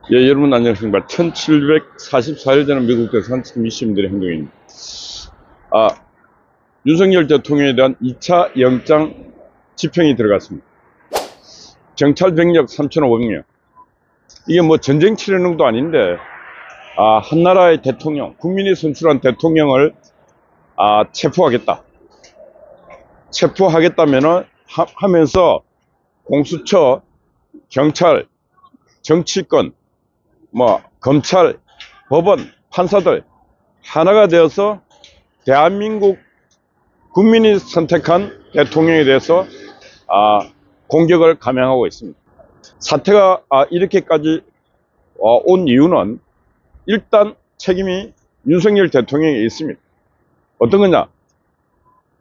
예, 여러분 안녕하십니까. 1744일 되는 미국 대선 시민들의 행동입니다. 윤석열 대통령에 대한 2차 영장 집행이 들어갔습니다. 경찰 병력 3,500명. 이게 뭐 전쟁 치르는 것도 아닌데, 한 나라의 대통령, 국민이 선출한 대통령을, 체포하겠다. 체포하겠다면은, 하면서 공수처, 경찰, 정치권, 검찰, 법원, 판사들 하나가 되어서 대한민국 국민이 선택한 대통령에 대해서 공격을 감행하고 있습니다. 사태가 이렇게까지 온 이유는 일단 책임이 윤석열 대통령에 있습니다. 어떤 거냐?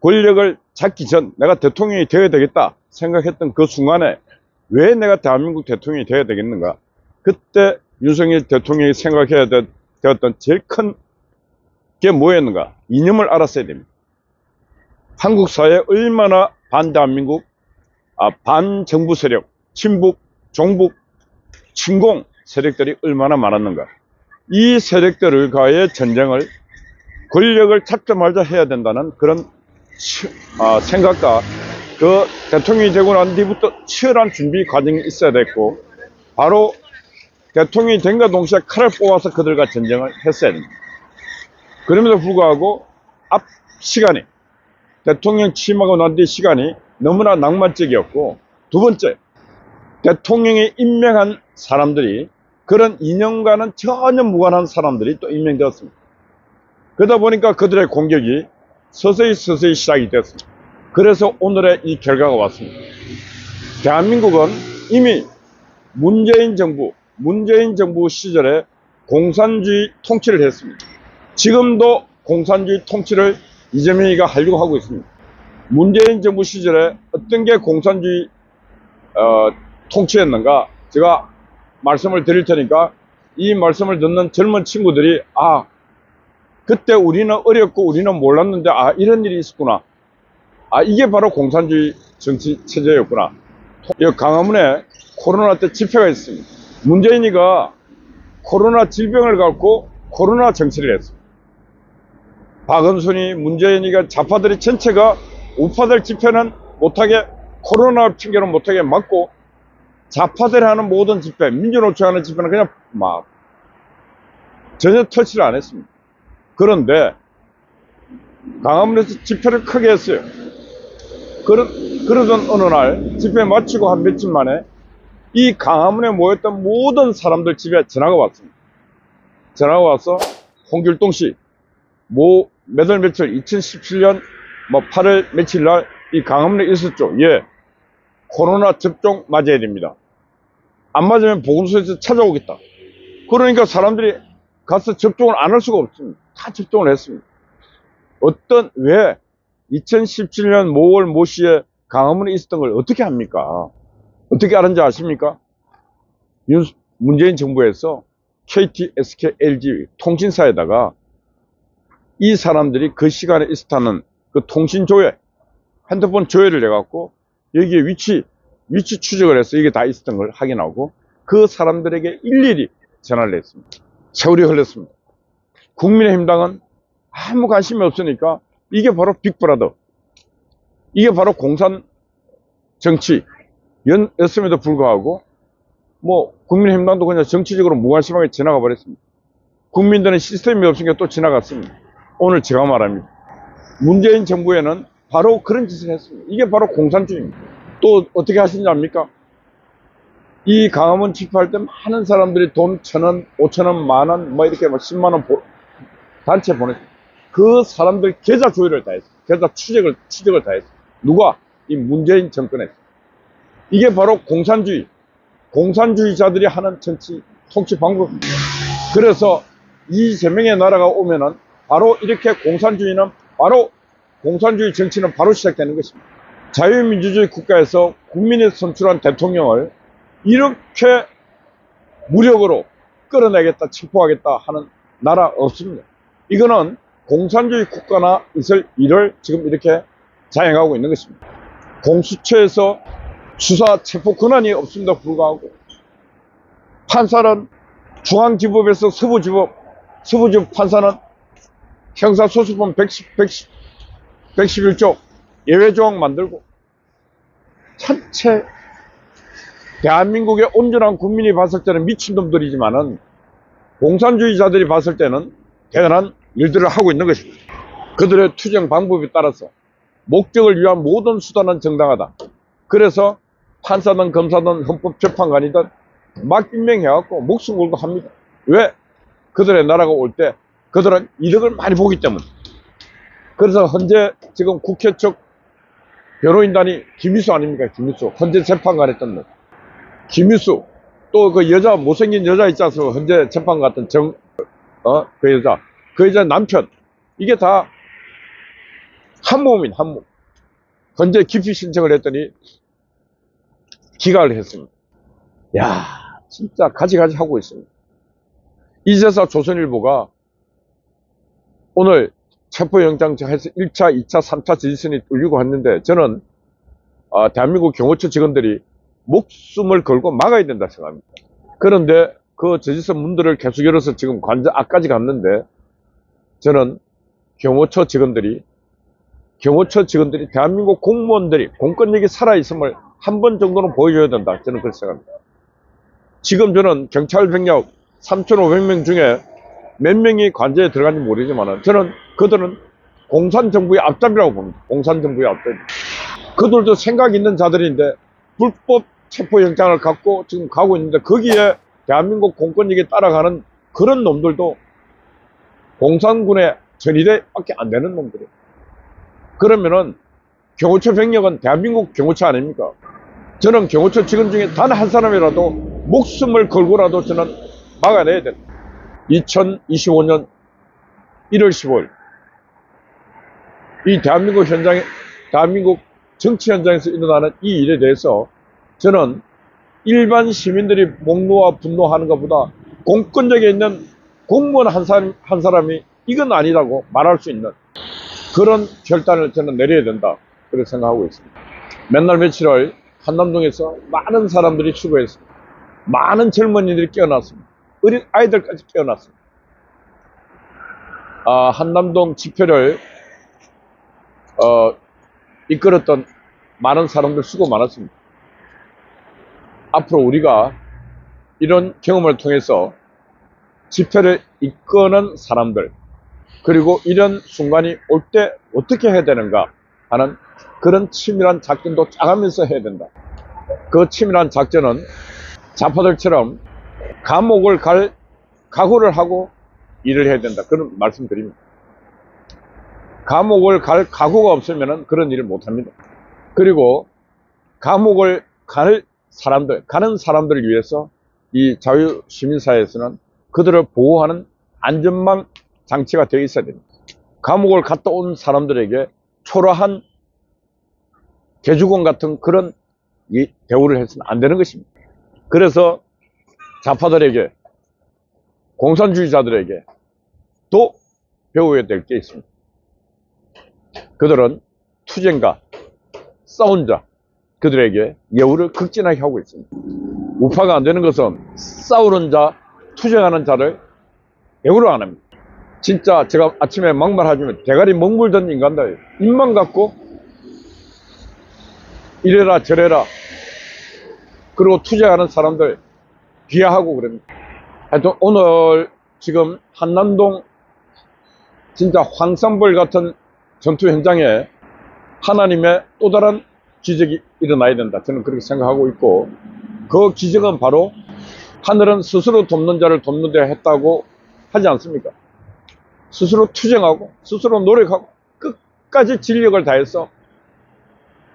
권력을 잡기 전 내가 대통령이 되어야 되겠다 생각했던 그 순간에 왜 내가 대한민국 대통령이 되어야 되겠는가? 그때 윤석열 대통령이 생각해야 되었던 제일 큰 게 뭐였는가? 이념을 알았어야 됩니다. 한국 사회에 얼마나 반대한민국, 반정부 세력, 친북, 종북, 친공 세력들이 얼마나 많았는가? 이 세력들과의 전쟁을 권력을 잡자마자 해야 된다는 그런 생각과 그 대통령이 되고 난 뒤부터 치열한 준비 과정이 있어야 됐고, 바로 대통령이 된과 동시에 칼을 뽑아서 그들과 전쟁을 했어야 됩니다. 그럼에도 불구하고 앞 시간이, 대통령 취임하고 난 뒤 시간이 너무나 낭만적이었고, 두 번째, 대통령이 임명한 사람들이 그런 이념과는 전혀 무관한 사람들이 또 임명되었습니다. 그러다 보니까 그들의 공격이 서서히 시작이 됐습니다. 그래서 오늘의 이 결과가 왔습니다. 대한민국은 이미 문재인 정부 시절에 공산주의 통치를 했습니다. 지금도 공산주의 통치를 이재명이가 하려고 하고 있습니다. 문재인 정부 시절에 어떤 게 공산주의 통치였는가 제가 말씀을 드릴 테니까 이 말씀을 듣는 젊은 친구들이 그때 우리는 어렸고 우리는 몰랐는데 이런 일이 있었구나, 이게 바로 공산주의 정치 체제였구나. 강화문에 코로나 때 집회가 있습니다. 문재인이가 코로나 질병을 갖고 코로나 정치를 했습니다. 박원순이, 문재인이가, 좌파들이 전체가 우파들 집회는 못하게, 코로나 핑계로 못하게 막고, 좌파들이 하는 모든 집회, 민주노총 하는 집회는 그냥 전혀 터치를 안 했습니다. 그런데 강화문에서 집회를 크게 했어요. 그러던 어느 날 집회 마치고 한 며칠 만에 이 강화문에 모였던 모든 사람들 집에 전화가 왔습니다. 전화가 와서 홍길동 씨, 몇 월 며칠 2017년 8월 며칠 날 이 강화문에 있었죠. 예, 코로나 접종 맞아야 됩니다. 안 맞으면 보건소에서 찾아오겠다. 그러니까 사람들이 가서 접종을 안 할 수가 없습니다. 다 접종을 했습니다. 왜 2017년 모월 모시에 강화문에 있었던 걸 어떻게 합니까? 어떻게 알았는지 아십니까? 문재인 정부에서 KT, SK, LG 통신사에다가 이 사람들이 그 시간에 있었다는 그 통신 조회, 핸드폰 조회를 해갖고 여기에 위치 추적을 해서 이게 다 있었던 걸 확인하고 그 사람들에게 일일이 전화를 했습니다. 세월이 흘렀습니다. 국민의힘당은 아무 관심이 없으니까 이게 바로 빅브라더, 이게 바로 공산 정치였음에도 불구하고 국민의힘당도 그냥 정치적으로 무관심하게 지나가 버렸습니다. 국민들은 시스템이 없으니까 또 지나갔습니다. 오늘 제가 말합니다. 문재인 정부에는 바로 그런 짓을 했습니다. 이게 바로 공산주의입니다. 또 어떻게 하시는지 압니까? 이 강화문 집회할 때 많은 사람들이 돈 1,000원, 5,000원, 만원, 이렇게 10만원 단체 보냈습니다. 그 사람들 계좌 조회를 다 했어요. 계좌 추적을 다 했어요. 누가? 이 문재인 정권에서. 이게 바로 공산주의자들이 하는 통치 방법입니다. 그래서 이재명의 나라가 오면은 바로 이렇게 공산주의 정치는 바로 시작되는 것입니다. 자유민주주의 국가에서 국민이 선출한 대통령을 이렇게 무력으로 끌어내겠다, 체포하겠다 하는 나라 없습니다. 이거는 공산주의 국가나 있을 일을 지금 이렇게 자행하고 있는 것입니다. 공수처에서 수사 체포 권한이 없음에도 불구하고 판사는 중앙지법에서 서부지법 판사는 형사소수법 111조 예외조항 만들고 전체 대한민국의 온전한 국민이 봤을 때는 미친놈들이지만은 공산주의자들이 봤을 때는 대단한 일들을 하고 있는 것입니다. 그들의 투쟁 방법에 따라서 목적을 위한 모든 수단은 정당하다. 그래서 판사든 검사든 헌법재판관이든 막 임명해갖고 목숨 걸고 합니다. 왜? 그들의 나라가 올 때 그들은 이득을 많이 보기 때문에. 그래서 현재 지금 국회 측 변호인단이 김희수 아닙니까? 김희수. 현재 재판관 했던 놈. 김희수. 또 그 여자, 못생긴 여자 있지 않습니까? 현재 재판관 같은 그 여자. 그 여자 남편. 이게 다 한몸인 한몸. 현재 기피 신청을 했더니 기각을 했습니다. 야, 진짜 가지가지 하고 있습니다. 이제서 조선일보가 오늘 체포영장 해서 1차, 2차, 3차 지지선이 뚫리고 했는데 저는 대한민국 경호처 직원들이 목숨을 걸고 막아야 된다 생각합니다. 그런데 그 지지선 문들을 계속 열어서 지금 관저 앞까지 갔는데 저는 경호처 직원들이 대한민국 공무원들이 공권력이 살아있음을 한 번 정도는 보여줘야 된다. 저는 그렇게 생각합니다. 지금 저는 경찰 병력 3,500명 중에 몇 명이 관저에 들어간지 모르지만 저는 그들은 공산정부의 앞잡이라고 봅니다. 공산정부의 앞잡이. 그들도 생각 있는 자들인데 불법 체포영장을 갖고 지금 가고 있는데 거기에 대한민국 공권력에 따라가는 그런 놈들도 공산군의 전위대밖에 안 되는 놈들이에요. 그러면은 경호처 병력은 대한민국 경호처 아닙니까? 저는 경호처 직원 중에 단 한 사람이라도 목숨을 걸고라도 저는 막아내야 된다. 2025년 1월 15일 이 대한민국 정치 현장에서 일어나는 이 일에 대해서 저는 일반 시민들이 목노와 분노하는 것보다 공권력에 있는 공무원 한 사람이 이건 아니라고 말할 수 있는 그런 결단을 저는 내려야 된다. 그렇게 생각하고 있습니다. 맨날 며칠을 한남동에서 많은 사람들이 수고했습니다. 많은 젊은이들이 깨어났습니다. 어린 아이들까지 깨어났습니다. 한남동 집회를 이끌었던 많은 사람들 수고 많았습니다. 앞으로 우리가 이런 경험을 통해서 집회를 이끄는 사람들 그리고 이런 순간이 올 때 어떻게 해야 되는가 하는 그런 치밀한 작전도 짜가면서 해야 된다. 그 치밀한 작전은 좌파들처럼 감옥을 갈 각오를 하고 일을 해야 된다. 그런 말씀드립니다. 감옥을 갈 각오가 없으면 그런 일을 못합니다. 그리고 감옥을 가는 사람들을 위해서 이 자유시민사회에서는 그들을 보호하는 안전망 장치가 되어 있어야 됩니다. 감옥을 갔다 온 사람들에게 초라한 개주공 같은 그런 대우를 해서는 안 되는 것입니다. 그래서 좌파들에게 공산주의자들에게 또 배워야 될 게 있습니다. 그들은 투쟁가, 싸운 자, 그들에게 예우를 극진하게 하고 있습니다. 우파가 안 되는 것은 싸우는 자, 투쟁하는 자를 예우를 안 합니다. 진짜 제가 아침에 막말하지만 대가리 먹물던 인간들 입만 갖고 이래라 저래라 그리고 투쟁하는 사람들 비하하고 그럽니다. 하여튼 오늘 지금 한남동 진짜 황산벌 같은 전투 현장에 하나님의 또 다른 기적이 일어나야 된다. 저는 그렇게 생각하고 있고 그 기적은 바로 하늘은 스스로 돕는 자를 돕는 데 했다고 하지 않습니까? 스스로 투쟁하고 스스로 노력하고 끝까지 진력을 다해서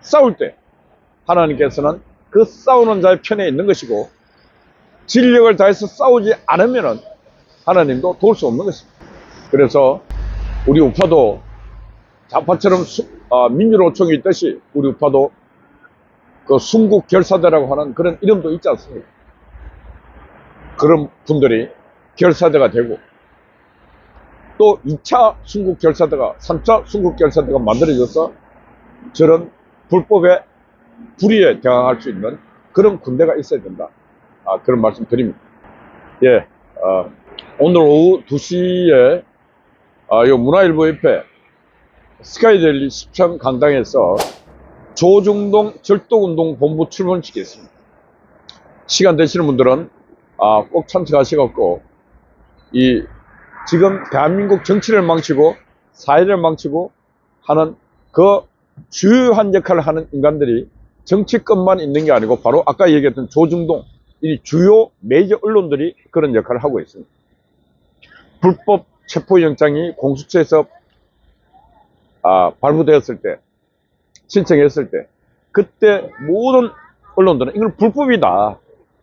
싸울 때 하나님께서는 그 싸우는 자의 편에 있는 것이고 진력을 다해서 싸우지 않으면 하나님도 도울 수 없는 것입니다. 그래서 우리 우파도 좌파처럼 민주노총이 있듯이 우리 우파도 그 순국결사대라고 하는 그런 이름도 있지 않습니까? 그런 분들이 결사대가 되고 또 2차 순국결사대가 3차 순국결사대가 만들어져서 저런 불법의 불의에 대항할 수 있는 그런 군대가 있어야 된다. 그런 말씀 드립니다. 예, 오늘 오후 2시에 요 문화일보 옆에 스카이델리 수평 강당에서 조중동 절도운동 본부 출범식이 있습니다. 시간 되시는 분들은 꼭 참석하시고, 지금 대한민국 정치를 망치고 사회를 망치고 하는 그 주요한 역할을 하는 인간들이 정치권만 있는 게 아니고 바로 아까 얘기했던 조중동 이 주요 메이저 언론들이 그런 역할을 하고 있습니다. 불법 체포영장이 공수처에서 발부되었을 때, 신청했을 때, 그때 모든 언론들은 이건 불법이다.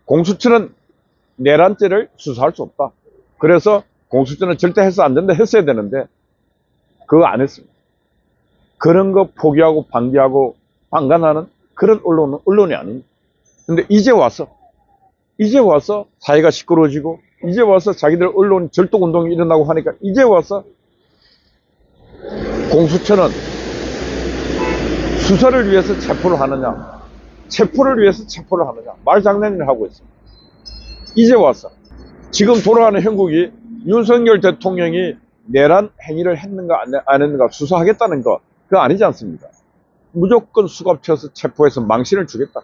공수처는 내란죄를 수사할 수 없다. 그래서 공수처는 절대 해서 안 된다 했어야 되는데 그거 안 했습니다. 그런 거 포기하고 방기하고 방관하는 그런 언론은 언론이 아닙니다. 근데 이제 와서 사회가 시끄러워지고 이제 와서 자기들 언론 절도운동이 일어나고 하니까 이제 와서 공수처는 수사를 위해서 체포를 하느냐, 체포를 위해서 체포를 하느냐, 말장난을 하고 있습니다. 이제 와서 지금 돌아가는 형국이 윤석열 대통령이 내란 행위를 했는가 안 했는가 수사하겠다는 거 그거 아니지 않습니까? 무조건 수갑쳐서 체포해서 망신을 주겠다.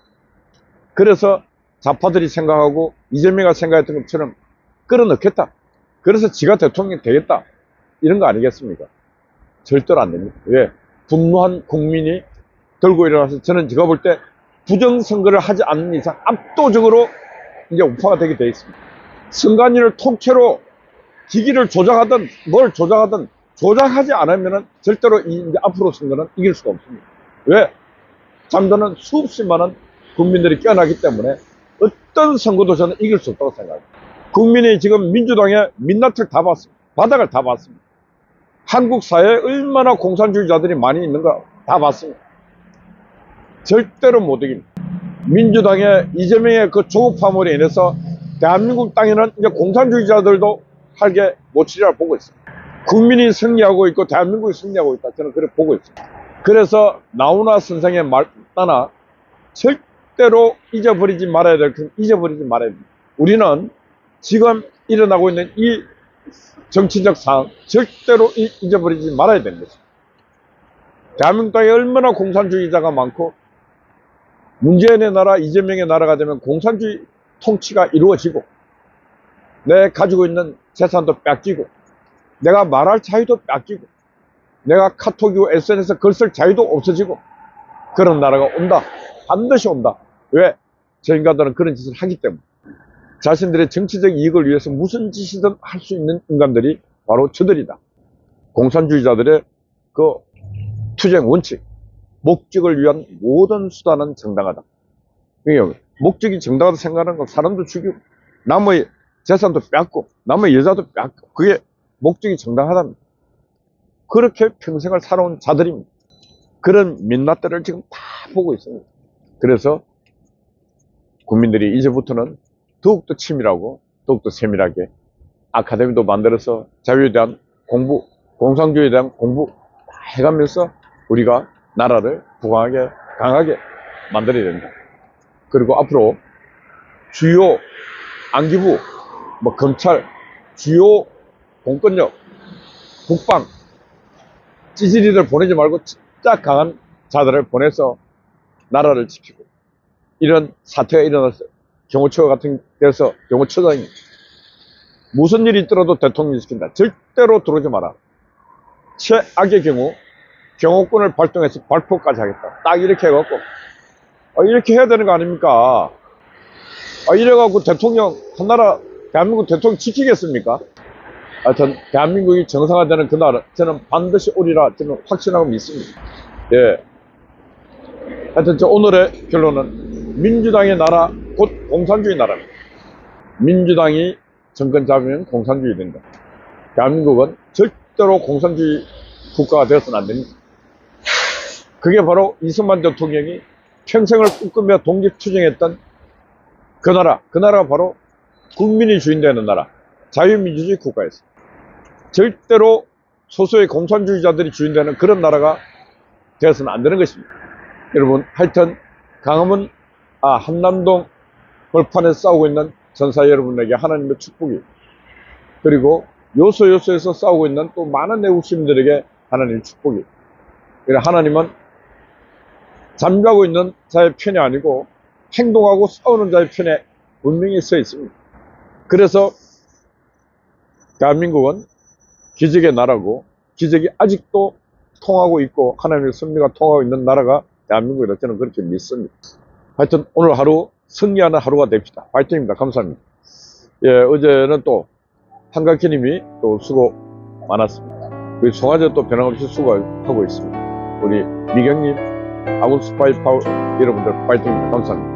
그래서 좌파들이 생각하고 이재명이가 생각했던 것처럼 끌어넣겠다. 그래서 지가 대통령이 되겠다. 이런 거 아니겠습니까? 절대로 안 됩니다. 왜? 분노한 국민이 들고 일어나서 저는 제가 볼 때 부정선거를 하지 않는 이상 압도적으로 이제 우파가 되게 돼 있습니다. 선관위를 통째로 기기를 조작하든 뭘 조작하든 조작하지 않으면 절대로 이제 앞으로 선거는 이길 수가 없습니다. 왜? 잠드는 수없이 많은 국민들이 깨어나기 때문에 어떤 선거도 저는 이길 수 없다고 생각합니다. 국민이 지금 민주당의 민낯을 다 봤습니다. 바닥을 다 봤습니다. 한국 사회에 얼마나 공산주의자들이 많이 있는가 다 봤습니다. 절대로 못 이깁니다. 민주당의 이재명의 그 조급함으로 인해서 대한민국 땅에는 이제 공산주의자들도 활개 못 치리라 보고 있습니다. 국민이 승리하고 있고 대한민국이 승리하고 있다. 저는 그렇게 보고 있습니다. 그래서 나훈아 선생의 말 따나 절대로 잊어버리지 말아야 될 건 잊어버리지 말아야 됩니다. 우리는 지금 일어나고 있는 이 정치적 상황 절대로 잊어버리지 말아야 되는 것입니다. 대한민국 땅에 얼마나 공산주의자가 많고 문재인의 나라, 이재명의 나라가 되면 공산주의 통치가 이루어지고 내 가지고 있는 재산도 뺏기고 내가 말할 자유도 뺏기고 내가 카톡이고 SNS 글 쓸 자유도 없어지고 그런 나라가 온다. 반드시 온다. 왜? 저 인간들은 그런 짓을 하기 때문에. 자신들의 정치적 이익을 위해서 무슨 짓이든 할 수 있는 인간들이 바로 저들이다. 공산주의자들의 그 투쟁 원칙, 목적을 위한 모든 수단은 정당하다. 목적이 정당하다 생각하는 건 사람도 죽이고 남의 재산도 뺏고 남의 여자도 뺏고 그게 목적이 정당하답니다. 그렇게 평생을 살아온 자들입니다. 그런 민낯들을 지금 다 보고 있습니다. 그래서 국민들이 이제부터는 더욱더 치밀하고 더욱더 세밀하게 아카데미도 만들어서 자유에 대한 공부, 공산주의에 대한 공부 다 해가면서 우리가 나라를 부강하게 강하게 만들어야 된다. 그리고 앞으로 주요 안기부, 검찰, 주요 공권력, 국방 찌질이들 보내지 말고 진짜 강한 자들을 보내서 나라를 지키고 이런 사태가 일어났어요. 경호처 같은 데서 경호처장이 무슨 일이 있더라도 대통령이 시킨다. 절대로 들어오지 마라. 최악의 경우 경호권을 발동해서 발포까지 하겠다. 딱 이렇게 해갖고 이렇게 해야 되는 거 아닙니까? 이래갖고 대통령 한나라 대한민국 대통령 지키겠습니까? 하여튼 대한민국이 정상화되는 그날 저는 반드시 오리라 저는 확신하고 믿습니다. 예. 하여튼 저 오늘의 결론은 민주당의 나라 곧 공산주의 나라입니다. 민주당이 정권 잡으면 공산주의 된다. 대한민국은 절대로 공산주의 국가가 되어서는 안 됩니다. 그게 바로 이승만 대통령이 평생을 꿈꾸며 독립투쟁했던 그 나라가 바로 국민이 주인되는 나라, 자유민주주의 국가였습니다. 절대로 소수의 공산주의자들이 주인되는 그런 나라가 되어서는 안 되는 것입니다. 여러분, 하여튼 강화문 한남동 벌판에 싸우고 있는 전사 여러분에게 하나님의 축복이 그리고 요소요소에서 싸우고 있는 또 많은 애국 시민들에게 하나님의 축복이. 하나님은 잠자고 있는 자의 편이 아니고 행동하고 싸우는 자의 편에 분명히 서 있습니다. 그래서 대한민국은 기적의 나라고, 기적이 아직도 통하고 있고 하나님의 섭리가 통하고 있는 나라가 대한민국이라 저는 그렇게 믿습니다. 하여튼 오늘 하루 승리하는 하루가 됩시다. 화이팅입니다. 감사합니다. 예, 어제는 또 한각희님이 또 수고 많았습니다. 우리 송아재 또 변함없이 수고하고 있습니다. 우리 미경님, 아군 스파이 파워 여러분들 화이팅입니다. 감사합니다.